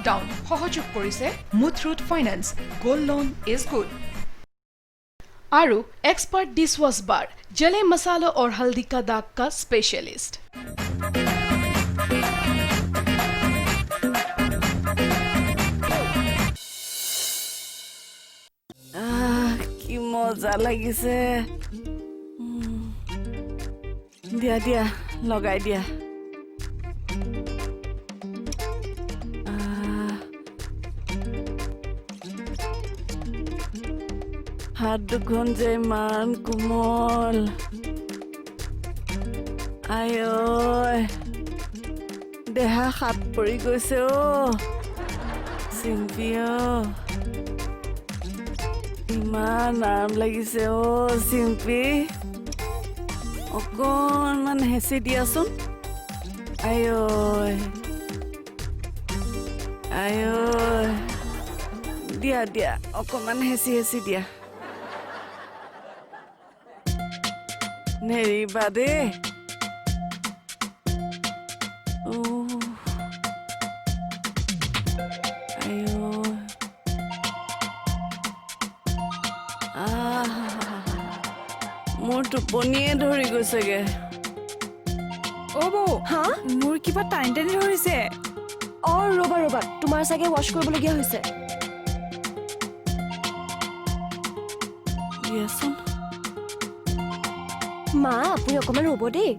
Down সহযোগ কৰিছে Muthoot finance gold loan is good आरु एक्सपर्ट डिशवॉश बार जले मसालों और हल्दी का दाग का स्पेशलिस्ट। কি মজা লাগিছে দিয়া দিয়া লগাই দিয়া হাত দুখন যে ইমান কোমল আই দেহা হাত পৰি গৈছে চিম্পি ইমান আৰাম লাগিছে চিম্পি অকণমান হেঁচি দিয়াচোন আই দিয়া দিয়া অকণমান হেঁচি হেঁচি দিয়া নেৰিবা দেই মোৰ টোপনিয়ে ধৰি গৈছেগে বৌ হা মোৰ কিবা টাইম টানি ধৰিছে ৰবা ৰবা তোমাৰ চাগে ৱাশ কৰিবলগীয়া হৈছে দিয়াচোন মা আপুনি অকমান ৰ'ব দেই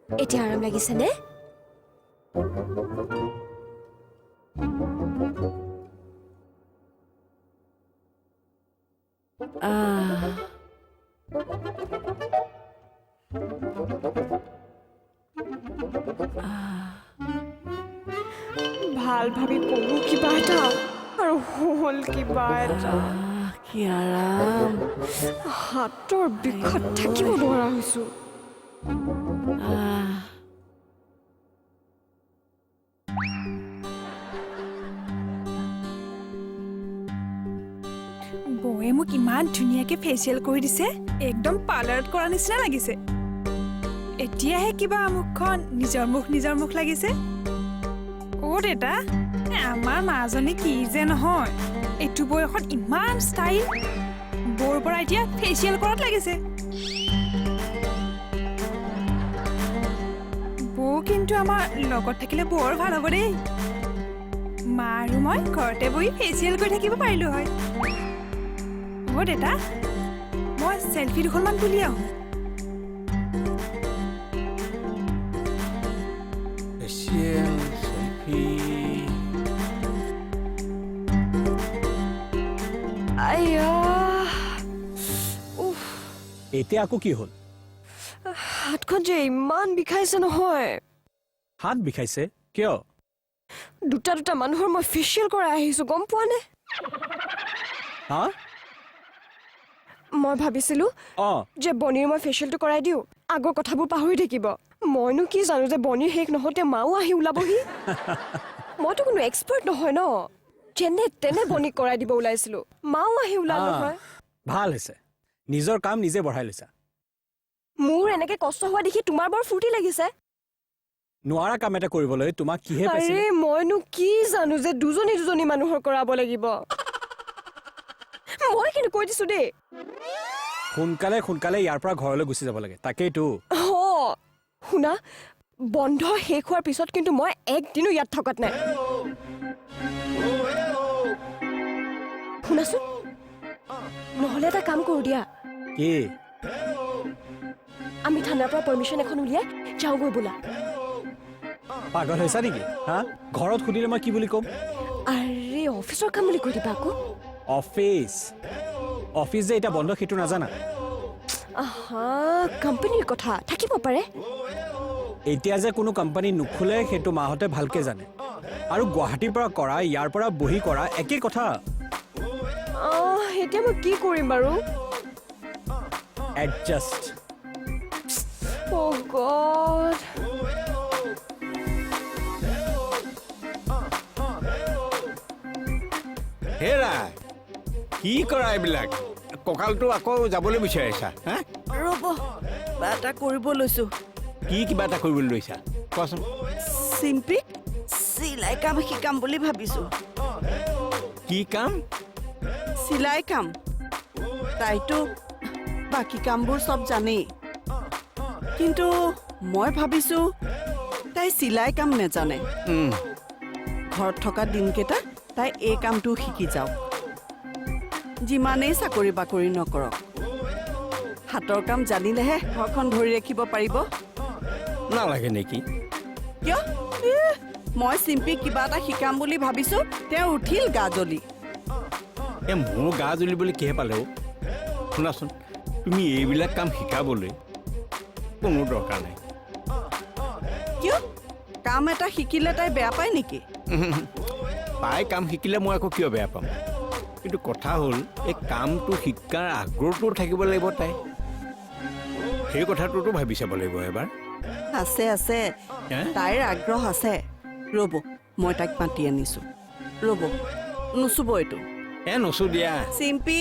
এতিয়া আৰাম লাগিছে নে ভাল ভাবি কলো কিবা এটা আৰু হল কিবা এটা কি আৰাম হাতৰ বিষত থাকিব নোৱাৰা হৈছো বৌয়ে মোক ইমান ধুনীয়াকে ফেচিয়েল কৰি দিছে একদম পাৰ্লাৰত কৰা নিচিনা লাগিছে এতিয়াহে কিবা মুখখন নিজৰ মুখ লাগিছে দেতা আমাৰ মাজনী কি যে নহয় এইটো বয়সত ইমান ষ্টাইল বৌৰ পৰা এতিয়া ফেচিয়েল কৰাত লাগিছে বৌ কিন্তু আমাৰ লগত থাকিলে বৰ ভাল হ'ব দেই মা আৰু মই ঘৰতে বহি ফেচিয়েল কৰি থাকিব পাৰিলো হয় দেতা মই চেলফি দুখনমান তুলি আহোঁ এতিয়া আকৌ কি হ'ল হাতখন যে ইমান বিষাইছে নহয় হাত বিষাইছে কিয় দুটা মানুহৰ মই ফেচিয়েল কৰাই আহিছো গম পোৱা নে হা মই ভাবিছিলো যে বনিৰ মই ফেচিয়েলটো কৰাই দিও আগৰ কথাবোৰ পাহৰি থাকিব মইনো কি জানো যে বনিৰ শেষ নহতে মাও আহি ওলাবহি মইতো কোনো এক্সপাৰ্ট নহয় ন যেনে তেনে বনিক কৰাই দিব ওলাইছিলো মাও আহি ওলাল নহয় ভাল হৈছে নিজৰ কাম নিজে বঢ়াই লৈছা মোৰ এনেকে কষ্ট হোৱা দেখি তোমাৰ বৰ ফূৰ্তি লাগিছে নোৱাৰা কাম এটা কৰিবলৈ তোমাক কিহে পাইছে আৰে মইনো কি জানো যে দুজনী মানুহৰ কৰাব লাগিব মই কিন্তু কৈ দিছো দেই সোনকালে ইয়াৰ পৰা ঘৰলৈ গুচি যাব লাগে তাকেইতো শুনা বন্ধ শেষ হোৱাৰ পিছত কিন্তু মই একদিনো ইয়াত থকাত নাই শুনাচোন নহলে এটা কাম কৰো দিয়া কি আমি থানাৰ পৰা পাৰ্মিশ্যন এখন উলিয়াই যাওঁগৈ বোলা পাগল হৈছা নেকি হা ঘৰত সুধিলে মই কি বুলি ক'ম আৰে অফিচৰ কাম বুলি কৈ দিবা আকৌ অফিচ যে এতিয়া বন্ধ সেইটো নাজানা কোম্পানীৰ কথা থাকিব পাৰে এতিয়া যে কোনো কোম্পানী নুখোলে সেইটো মাহতে ভালকে জানে আৰু গুৱাহাটীৰ পৰা কৰা ইয়াৰ পৰা বহি কৰা একেই কথা এতিয়া মই কি কৰিম বাৰু এডজাষ্ট Oh God. হেৰা কি কৰা এইবিলাক কঁকালটো আকৌ যাবলৈ বিচাৰিছা হা কিবা এটা কৰিব লৈছো কি কিবা এটা কৰিবলৈ লৈছা কোৱাচোন চিম্পিক চিলাই কাম শিকাম বুলি ভাবিছো কি কাম চিলাই কাম তাইতো বাকী কামবোৰ চব জানেই কিন্তু মই ভাবিছো তাই চিলাই কাম নেজানে ঘৰত থকা দিনকেইটা তাই এই কামটো শিকি যাওক যিমানেই চাকৰি বাকৰি নকৰক হাতৰ কাম জানিলেহে ঘৰখন ধৰি ৰাখিব পাৰিব নালাগে নেকি কিয় মই চিম্পি কিবা এটা শিকাম বুলি ভাবিছো তেওঁ উঠিল গা জ্বলি মোৰ গা জ্বলিবলৈ কিহে পালে শুনাচোন তুমি এইবিলাক কাম শিকাবলৈ কোনো দৰকাৰ নাই কিয় কাম এটা শিকিলে তাই বেয়া পায় নেকি তাই কাম শিকিলে মই আকৌ কিয় বেয়া পাম কিন্তু কথা হ'ল এই কামটো শিকাৰ আগ্ৰহটো থাকিব লাগিব তাই সেই কথাটোতো ভাবি চাব লাগিব এবাৰ আছে আছে তাইৰ আগ্ৰহ আছে ৰ'ব মই তাইক মাতি আনিছো ৰ'ব নুচুব এইটো নচো দিয়া চিম্পি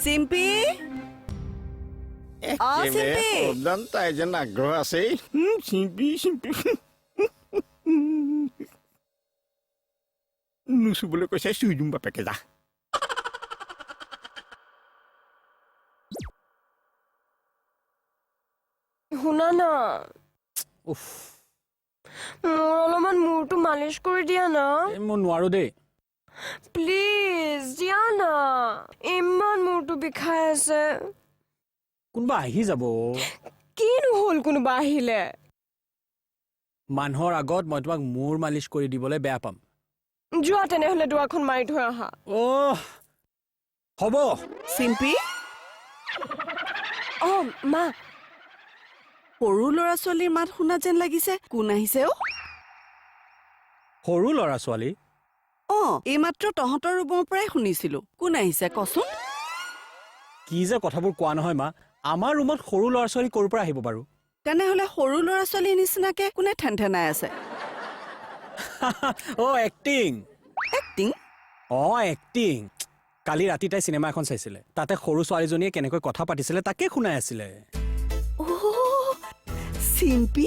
চিম্পি চিম্পি তাই যেন আগ্ৰহ আছে চিম্পি চিম্পি নুচুবলৈ কৈছে চুই দিম বাপেকে যা শুনা না মোৰ অলপমান মূৰটো মালিচ কৰি দিয়া না মই নোৱাৰো দেই প্লিজ দিয়া না ইমান মূৰটো বিষাই আছে কোনোবা আহি যাব কিনো হ'ল কোনোবা আহিলে মানুহৰ আগত মই তোমাক মূৰ মালিচ কৰি দিবলৈ বেয়া পাম যোৱা তেনেহ'লে দুৱাৰখন মাৰি থৈ আহা হ'ব চিম্পি মা সৰু ল'ৰা ছোৱালীৰ মাত শুনা যেন লাগিছে কোন আহিছে সৰু ল'ৰা ছোৱালী এইমাত্ৰ তহঁতৰ ৰুমৰ পৰাই শুনিছিলো কোন আহিছে কচোন কি যে কথাবোৰ কোৱা নহয় মা আমাৰ ৰুমত সৰু ল'ৰা ছোৱালী ক'ৰ পৰা আহিব বাৰু তেনেহ'লে সৰু ল'ৰা ছোৱালীৰ নিচিনাকে কোনে ঠেনঠেনাই আছে এক্টিং এক্টিং এক্টিং কালি ৰাতি তাই চিনেমা এখন চাইছিলে তাতে সৰু ছোৱালীজনীয়ে কেনেকৈ কথা পাতিছিলে তাকে শুনাই আছিলে চিম্পি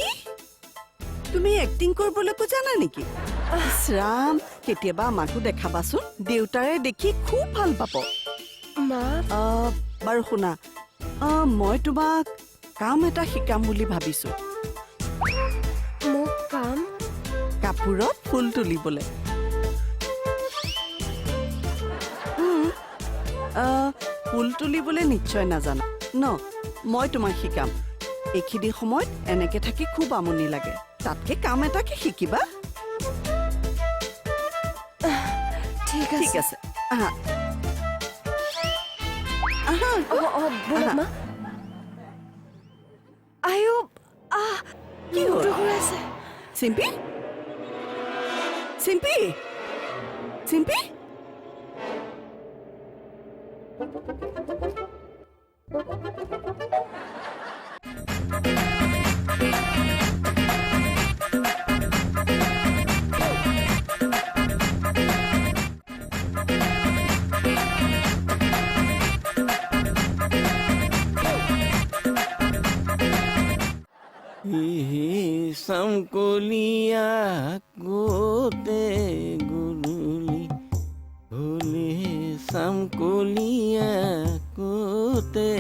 তুমি এক্টিং কৰিবলৈকো জানা নেকি ৰাম কেতিয়াবা আমাকো দেখাবাচোন দেউতাৰে দেখি খুব ভাল পাব মা বাৰু শুনা মই তোমাক কাম এটা শিকাম বুলি ভাবিছো মোক কাম কাপোৰত ফুল তুলিবলৈ ফুল তুলিবলৈ নিশ্চয় নাজানা ন মই তোমাক শিকাম এইখিনি সময়ত এনেকে থাকি খুব আমনি লাগে তাতকে কাম এটাকে শিকিবা ঠিক আছে আহা আহা ব'লা মা আয়ো কি হ'ল চিম্পি চিম্পি চিম্পি চামকলীয়া গোতে গধূলি হলে চামকলীয়া গোতে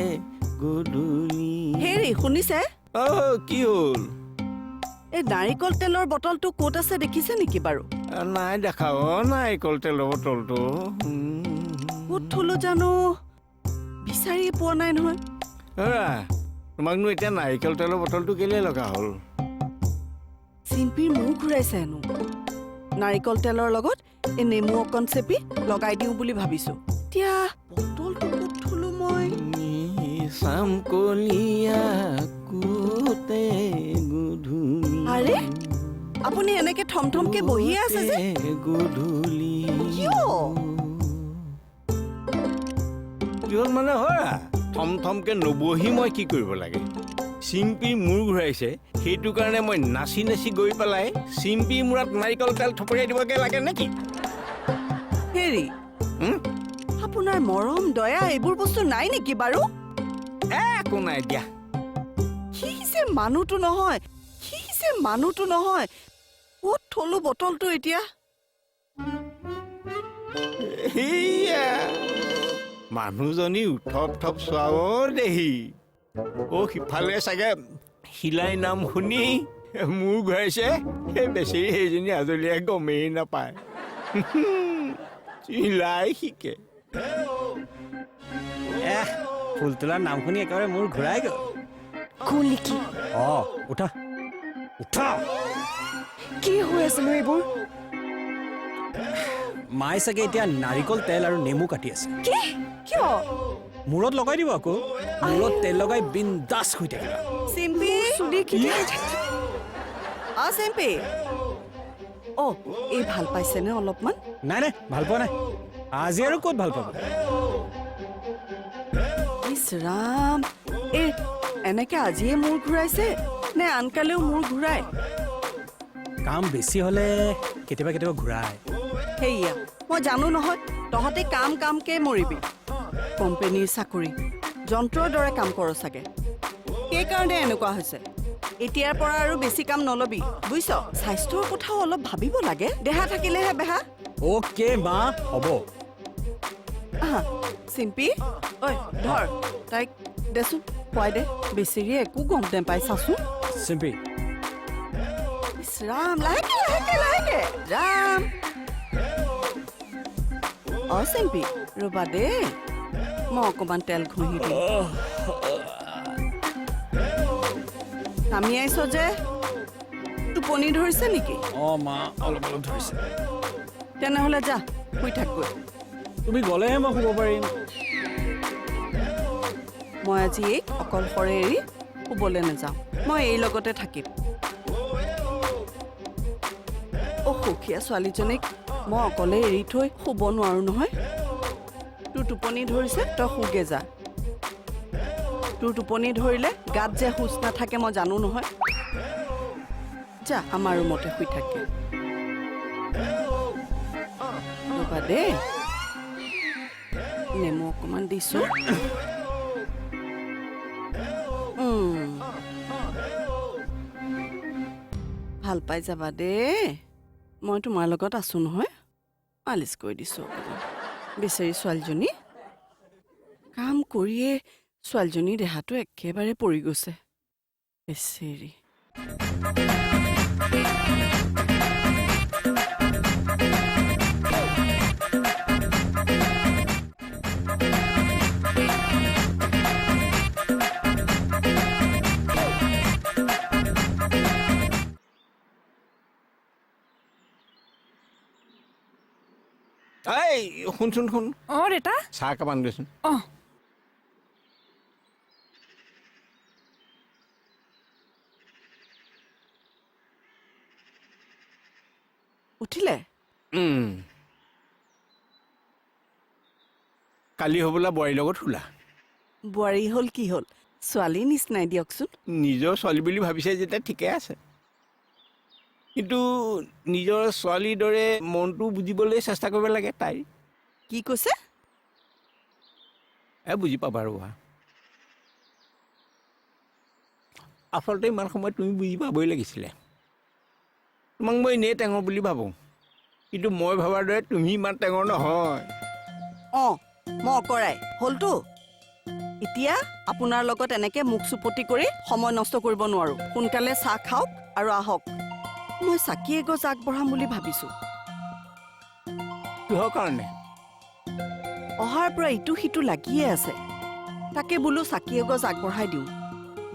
গধূলি হেৰি শুনিছে কি হ'ল এই নাৰিকল তেলৰ বটলটো ক'ত আছে দেখিছে নেকি বাৰু নাই দেখা নাৰিকল তেলৰ বটলটো ক'ত থলো জানো বিচাৰি পোৱা নাই নহয় তোমাকনো এতিয়া নাৰিকল তেলৰ বটলটো কেলে লগা হ'ল চিম্পিৰ মুখ ঘূৰাইছে হেনো নাৰিকল তেলৰ লগত এই নেমু অকণ চেপি লগাই দিওঁ বুলি ভাবিছো এতিয়া বটলটো ক'ত থলো মই চামকলীয়া গোতে গধূলি আৰে আপুনি এনেকে থমথমকে বহিয়ে আছে যে গধূলি কিয় মানে হয় থমথমকে নবহি মই কি কৰিব লাগে চিম্পি মূৰ ঘূৰাইছে সেইটো কাৰণে মই নাচি নাচি গৈ পেলাই চিম্পি মূৰত নাৰিকল তেল থপৰিয়াই দিবগে লাগে নেকি হেৰি আপোনাৰ মৰম দয়া এইবোৰ বস্তু নাই নেকি বাৰু একো নাই দিয়া সি যে মানুহটো নহয় ক'ত থলো বটলটো এতিয়া সেয়া মানুহজনী উঠপ থপ চোৱাব দেহি সিফালে চাগে শিলাই নাম শুনি মোৰ ঘূৰাইছে সেই বেচেৰি সেইজনী আজলীয়ে গমেই নাপায় চিলাই শিকে ফুল তোলাৰ নাম শুনি একেবাৰে মোৰ ঘূৰাই গ'ল গ'ল নেকি উঠা উঠা কি হৈ আছেনো এইবোৰ মায়ে চাগে এতিয়া নাৰিকল তেল আৰু নেমু কাটি আছে কি কিয় মূৰত লগাই দিব আকৌ মূৰত তেল লগাই বিন্দাছ শুই থাকিবা চিম্পি চিম্পি এই ভাল পাইছেনে অলপমান নাই নাই ভাল পোৱা নাই আজি আৰু ক'ত ভাল পাব ইছ ৰাম এনেকে আজিয়ে মূৰ ঘূৰাইছে নে আনকালেও মূৰ ঘূৰাই কাম বেছি হ'লে কেতিয়াবা কেতিয়াবা ঘূৰাই সেয়া মই জানো নহয় তহঁতে কামকে মৰিবি কোম্পানীৰ চাকৰি যন্ত্ৰৰ দৰে কাম কৰ চাগে সেইকাৰণে এনেকুৱা হৈছে এতিয়াৰ পৰা আৰু বেছি কাম নলবি বুজিছ স্বাস্থ্যৰ কথাও অলপ ভাবিব লাগে দেহা থাকিলেহে বেহা অ'কে মা হ'ব চিম্পি ঐ ধৰ তাইক দেচোন খুৱাই দে বেচেৰিয়ে একো গম নাপাই চাচোন চিম্পি ইছ ৰাম লাহেকে ৰাম চিম্পি ৰবা দেই মই অকণমান তেল ঘঁহি দিম নামি আহিছ যে টোপনি ধৰিছে নেকি মা অলপ অলপ ধৰিছে তেনেহ'লে যা শুই থাকগৈ তুমি গ'লেহে মই শুব পাৰিম মই আজি এইক অকলশৰে এৰি শুবলৈ নাযাওঁ মই এই লগতে থাকিম সুখীয়া ছোৱালীজনীক মই অকলে এৰি থৈ শুব নোৱাৰো নহয় তোৰ টোপনি ধৰিছে তই শুগে যা তোৰ টোপনি ধৰিলে গাত যে হুচ নাথাকে মই জানো নহয় যা আমাৰ ৰুমতে শুই থাকে ৰবা দেই নেমু অকণমান দিছো ভাল পাই যাবা দেই মই তোমাৰ লগত আছো নহয় মালিচ কৰি দিছো বেচেৰি ছোৱালীজনী কাম কৰিয়ে ছোৱালীজনীৰ দেহাটো একেবাৰে পৰি গৈছে বেচেৰি শুন দেতা চাহ একাপ দেচোন উঠিলে কালি হ'বলা বোৱাৰীৰ লগত শুলা বোৱাৰী হ'ল কি হ'ল ছোৱালী নিচিনাই দিয়কচোন নিজৰ ছোৱালী বুলি ভাবিছে যেতিয়া ঠিকে আছে কিন্তু নিজৰ ছোৱালীৰ দৰে মনটো বুজিবলৈ চেষ্টা কৰিব লাগে তাইৰ কি কৈছে বুজি পাবা ৰবা আচলতে ইমান সময়ত তুমি বুজি পাবই লাগিছিলে তোমাক মই এনেই টেঙৰ বুলি ভাবোঁ কিন্তু মই ভাবাৰ দৰে তুমি ইমান টেঙৰ নহয় মই অকৰাই হ'লতো এতিয়া আপোনাৰ লগত এনেকে মুখ চুপতি কৰি সময় নষ্ট কৰিব নোৱাৰো সোনকালে চাহ খাওক আৰু আহক মই চাকি এগছ আগবঢ়াম বুলি ভাবিছো কিহৰ কাৰণে অহাৰ পৰা ইটো সিটো লাগিয়ে আছে তাকে বোলো চাকি এগছ আগবঢ়াই দিওঁ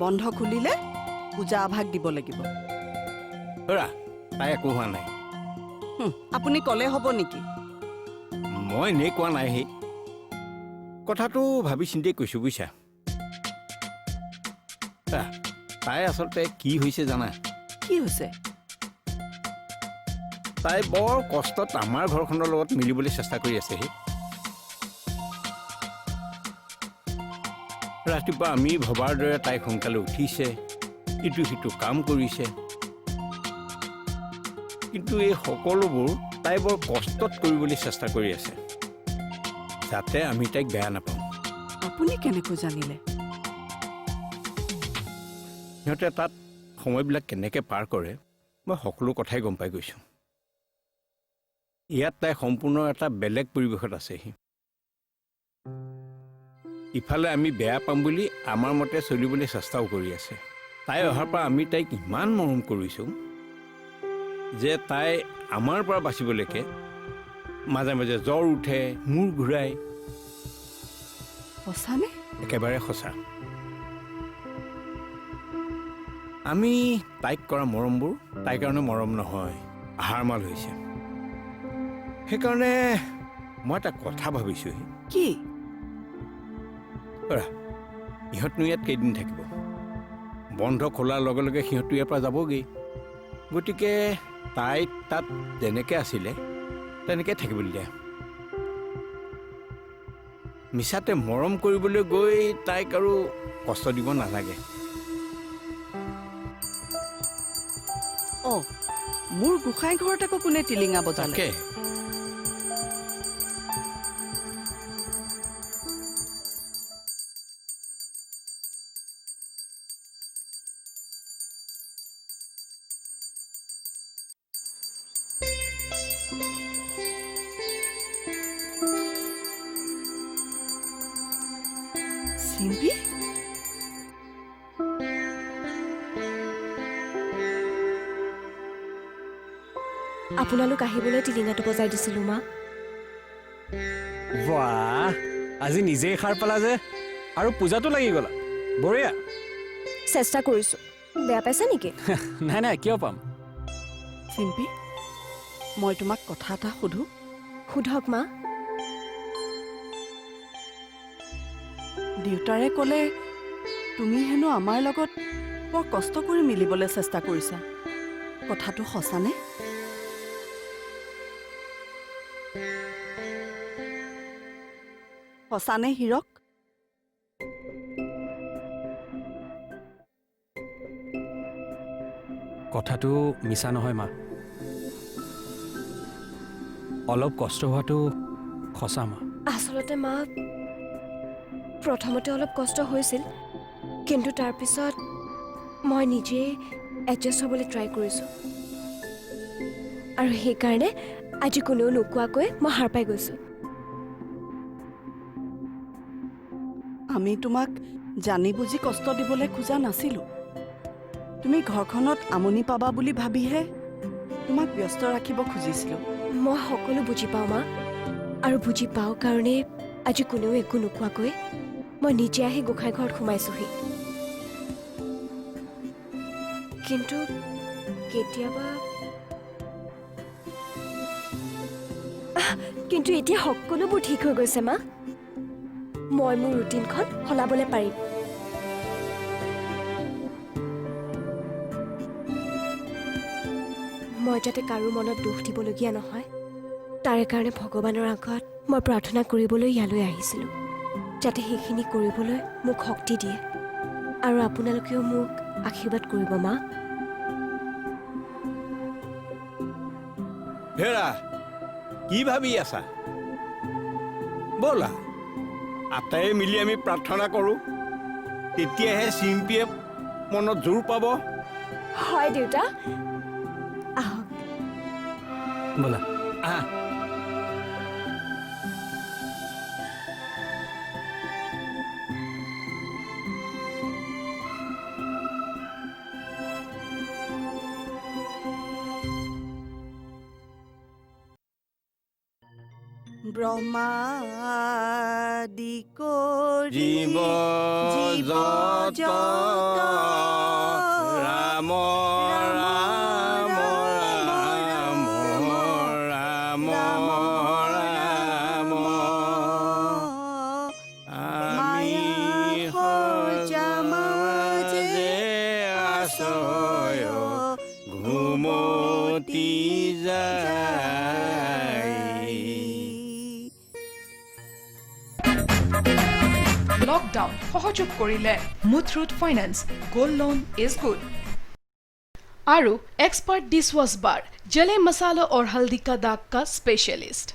বন্ধ খুলিলে পূজা আভাস দিব লাগিব ধৰা তাই একো হোৱা নাই আপুনি ক'লে হ'ব নেকি মই এনেই কোৱা নাই সেই কথাটো ভাবি চিন্তি কৈছোঁ বুজিছা তাই আচলতে কি হৈছে জানা কি হৈছে তাই বৰ কষ্টত আমাৰ ঘৰখনৰ লগত মিলিবলৈ চেষ্টা কৰি আছে ৰাতিপুৱা আমি ভবাৰ দৰে তাই সোনকালে উঠিছে ইটো সিটো কাম কৰিছে কিন্তু এই সকলোবোৰ তাই বৰ কষ্টত কৰিবলৈ চেষ্টা কৰি আছে যাতে আমি তাইক বেয়া নাপাওঁ আপুনি কেনেকৈ জানিলে সিহঁতে তাত সময়বিলাক কেনেকৈ পাৰ কৰে মই সকলো কথাই গম পাই গৈছোঁ। ইয়াত তাই সম্পূৰ্ণ এটা বেলেগ পৰিৱেশত আছেহি। ইফালে আমি বেয়া পাম বুলি আমাৰ মতে চলিবলৈ চেষ্টাও কৰি আছে। তাই অহাৰ পৰা আমি তাইক ইমান মৰম কৰিছোঁ যে তাই আমাৰ পৰা বাচিবলৈকে মাজে মাজে জ্বৰ উঠে, মূৰ ঘূৰাই। সঁচানে? একেবাৰে সঁচা। আমি তাইক কৰা মৰমবোৰ তাইৰ কাৰণে মৰম নহয়, আহাৰমাল হৈছে। সেইকাৰণে মই এটা কথা ভাবিছোঁহি। কি? ইহঁতনো ইয়াত কেইদিন থাকিব? বন্ধ খোলাৰ লগে লগে সিহঁতো ইয়াৰ পৰা যাবগৈ। গতিকে তাই তাত যেনেকৈ আছিলে তেনেকৈ থাকিবলৈ দিয়া। মিছাতে মৰম কৰিবলৈ গৈ তাইক আৰু কষ্ট দিব নালাগে। অঁ, মোৰ গোসাঁই ঘৰত আকৌ কোনে টিলিঙা বজালে? তাকে চিম্পী? আপোনালোক আহিবলৈ টিলিঙাটো বজাই দিছিলোঁ মা। বাহ, আজি নিজেই সাৰ পালা যে, আৰু পূজাটো লাগি গ'লা। বঢ়িয়া। চেষ্টা কৰিছোঁ। বেয়া পাইছা নেকি? নাই নাই, কিয় পাম? চিম্পী, মই তোমাক কথা এটা সুধোঁ। সোধক মা। দেউতাৰে ক'লে তুমি হেনো আমাৰ লগত বৰ কষ্ট কৰি মিলিবলৈ চেষ্টা কৰিছা। কথাটো সঁচানে? সঁচানে হীৰক? কথাটো মিছা নহয় মা। অলপ কষ্ট হোৱাটো সঁচা মা। আচলতে মা, প্ৰথমতে অলপ কষ্ট হৈছিল, কিন্তু তাৰপিছত মই নিজেই এডজাষ্ট হ'বলৈ ট্ৰাই কৰিছোঁ। আৰু সেইকাৰণে আজি কোনেও নোকোৱাকৈ মই হাৰ পাই গৈছোঁ। আমি তোমাক জানি বুজি কষ্ট দিবলৈ খোজা নাছিলোঁ। তুমি ঘৰখনত আমনি পাবা বুলি ভাবিহে তোমাক ব্যস্ত ৰাখিব খুজিছিলোঁ। মই সকলো বুজি পাওঁ মা, আৰু বুজি পাওঁ কাৰণে আজি কোনেও একো নোকোৱাকৈ মই নিজে আহি গোসাঁই ঘৰত সোমাইছোঁহি। কিন্তু কিন্তু এতিয়া সকলোবোৰ ঠিক হৈ গৈছে মা। মই মোৰ ৰুটিনখন সলাবলৈ পাৰিম। মই যাতে কাৰো মনত দুখ দিবলগীয়া নহয়, তাৰে কাৰণে ভগৱানৰ আগত মই প্ৰাৰ্থনা কৰিবলৈ ইয়ালৈ আহিছিলোঁ, যাতে সেইখিনি কৰিবলৈ মোক শক্তি দিয়ে। আৰু আপোনালোকেও মোক আশীৰ্বাদ কৰিব মা। হেৰা, কি ভাবি আছা? ব'লা আটাইয়ে মিলি আমি প্ৰাৰ্থনা কৰোঁ, তেতিয়াহে চিম্পীয়ে মনত জোৰ পাব। হয় দেউতা, আহক। ব'লা। আহ। ব্ৰহ্মাদি কৰি জীৱ যত ৰাম ৰাম ৰাম ৰাম ৰাম আমি সজামাজে আছয় ঘুমতি যায়। লকডাউন সহযোগ কৰিলে Muthoot finance, gold loan is good. আৰু एक्सपर्ट डिशवॉश बार, जले मसालों और हल्दी का दाग का स्पेशलिस्ट।